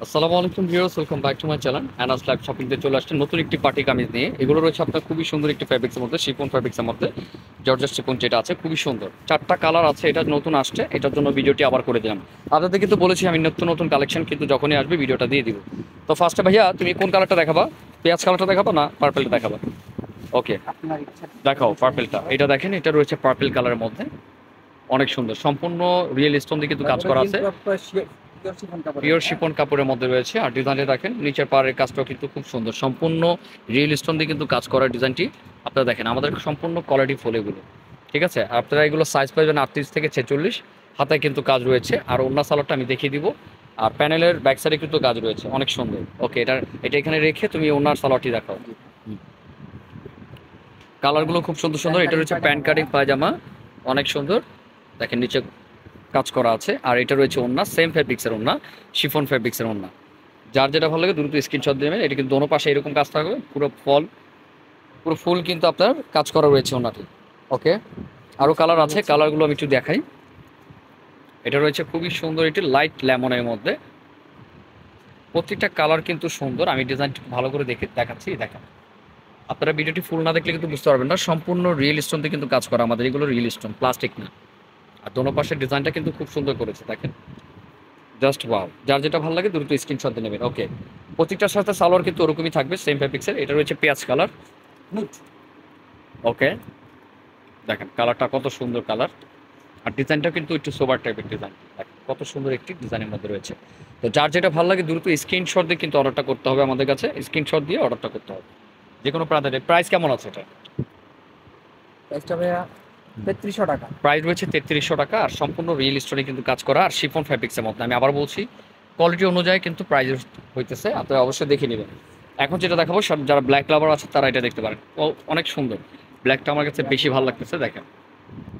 আসসালামু আলাইকুম viewers, welcome back to my channel Anas live shopping তে চলে আসছে নতুন একটি পার্টি কামিজ নিয়ে। এগুলো রয়েছে আপনার খুবই সুন্দর একটি ফ্যাব্রিক্সের মধ্যে, শিফন ফ্যাব্রিক্সের মধ্যে। জর্জেস শিফন যেটা আছে খুবই সুন্দর, চারটা কালার আছে। এটা নতুন আসছে, এটার জন্য ভিডিওটি আবার করে দিলাম। আপনাদের কিন্তু বলেছি আমি নতুন নতুন কালেকশন কিন্তু যখনই আসবে ভিডিওটা দিয়ে দিব। তো ফার্স্টে ভাইয়া তুমি কোন কালারটা দেখাবা? পেঁয়াজ কালারটা দেখাবা না পার্পেলটা দেখাবা? ওকে, আপনার ইচ্ছা। দেখাও পার্পেলটা। এটা দেখেন, এটা রয়েছে পার্পেল কালারের মধ্যে, অনেক সুন্দর। সম্পূর্ণ রিয়েল স্টোন দিয়ে কিন্তু কাজ করা আছে, পিওর শিফন কাপড়ের মধ্যে রয়েছে। আর ডিজাইনটা দেখেন, নিচের পাড়ের কাজটাও কিন্তু খুব সুন্দর, সম্পূর্ণ রিয়েল স্টোন দিয়ে কিন্তু কাজ করা ডিজাইনটি। আপনারা দেখেন আমাদের সম্পূর্ণ কোয়ালিটি ফুল এগুলো, ঠিক আছে। আপনারা এগুলো সাইজ পাবেন 38 থেকে 46। হাতায় কিন্তু কাজ রয়েছে, আর অন্য সালোয়ারটা আমি দেখিয়ে দিব। আর প্যানেলের ব্যাক সাইডে কিন্তু কাজ রয়েছে, অনেক সুন্দর। ওকে, এটা এখানে রেখে তুমি ওনার সালোয়ারটি দেখাও। কালারগুলো খুব সুন্দর সুন্দর। এটা রয়েছে প্যান্ট কাটিং পায়জামা, অনেক সুন্দর। দেখেন নিচে কাজ করা আছে। আর এটা রয়েছে ওন্না, সেম ফ্যাব্রিক্সের ওন্না, শিফন ফ্যাব্রিক্সের ওন্না। যার যেটা ভালো লাগে দ্রুত স্ক্রিনশট দেবেন। এটা কিন্তু দোনো পাশে এরকম কাজ থাকবে, পুরো ফুল কিন্তু আপনার কাজ করা রয়েছে ওন্নাটি। ওকে, আরও কালার আছে, কালারগুলো আমি একটু দেখাই। এটা রয়েছে খুবই সুন্দর, এটি লাইট লেমনের মধ্যে। প্রত্যেকটা কালার কিন্তু সুন্দর। আমি ডিজাইনটি ভালো করে দেখাচ্ছি, দেখেন। আপনারা ভিডিওটি ফুল না দেখলে কিন্তু বুঝতে পারবেন না। সম্পূর্ণ রিয়েল স্টোন দিয়ে কিন্তু কাজ করা আমাদের, এগুলো রিয়েল স্টোন, প্লাস্টিক না। আর দোনো পাশের ডিজাইনটা কিন্তু খুব সুন্দর করেছে, দেখেন। জাস্ট ওয়াও, যার যেটা ভালো লাগে দ্রুত স্ক্রিনশট দিয়ে নেবেন। ওকে, প্রত্যেকটার সাথে সালোয়ার কিন্তু ওরকমই থাকবে, সেম ফ্যাব্রিক্সের। এটা রয়েছে পেঁয়াজ কালার। ওকে, দেখেন কালারটা কত সুন্দর কালার। আর ডিজাইনটা কিন্তু একটু সোবার টাইপের ডিজাইন, দেখেন কত সুন্দর একটি ডিজাইনের মধ্যে রয়েছে। তো যার যেটা ভালো লাগে দ্রুত স্ক্রিনশট দিয়ে কিন্তু অর্ডারটা করতে হবে আমাদের কাছে, স্ক্রিনশট দিয়ে অর্ডারটা করতে হবে যে কোনো প্রান্তে। প্রাইস কেমন আছে এটা? প্রাইসটা ভাইয়া ৩৩০০ টাকা। প্রাইস রয়েছে ৩৩০০ টাকা। আর সম্পূর্ণ রিয়েল স্টোনে কিন্তু কাজ করা, আর শিফন ফ্যাব্রিক্সের মধ্যে। আমি আবার বলছি, কোয়ালিটি অনুযায়ী কিন্তু প্রাইস হইতেছে, আপনারা অবশ্যই দেখে নেবেন। এখন যেটা দেখাবো, যারা ব্ল্যাক লাভার আছে তারা এটা দেখতে পারেন। ও অনেক সুন্দর, ব্ল্যাকটা আমার কাছে বেশি ভালো লাগতেছে। দেখেন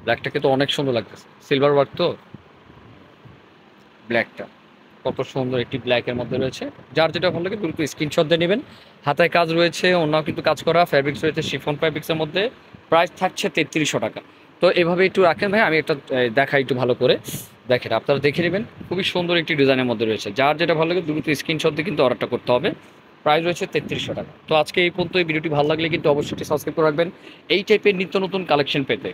ব্ল্যাকটা কিন্তু অনেক সুন্দর লাগতেছে, সিলভার ওয়ার্ক তো ব্ল্যাকটা। কত সুন্দর একটি ব্ল্যাকের মধ্যে রয়েছে। যার যেটা ভালো লাগে দ্রুত স্ক্রিনশট দিয়ে নেবেন। হাতায় কাজ রয়েছে, অন্য কিন্তু কাজ করা, ফ্যাব্রিক্স রয়েছে শিফন ফ্যাব্রিক্সের মধ্যে। প্রাইস থাকছে ৩৩০০ টাকা। তো এভাবে একটু রাখেন ভাই, আমি একটা দেখাই একটু ভালো করে। দেখেন, আপনারা দেখে নেবেন, খুবই সুন্দর একটি ডিজাইনের মধ্যে রয়েছে। যার যেটা ভালো লাগে দ্রুত স্ক্রিনশট দিয়ে কিন্তু অর্ডারটা করতে হবে। প্রাইস রয়েছে ৩৩০০ টাকা। তো আজকে এই পর্যন্ত। এই ভিডিওটি ভালো লাগলে কিন্তু অবশ্যই সাবস্ক্রাইব করে রাখবেন এই টাইপের নিত্য নতুন কালেকশন পেতে।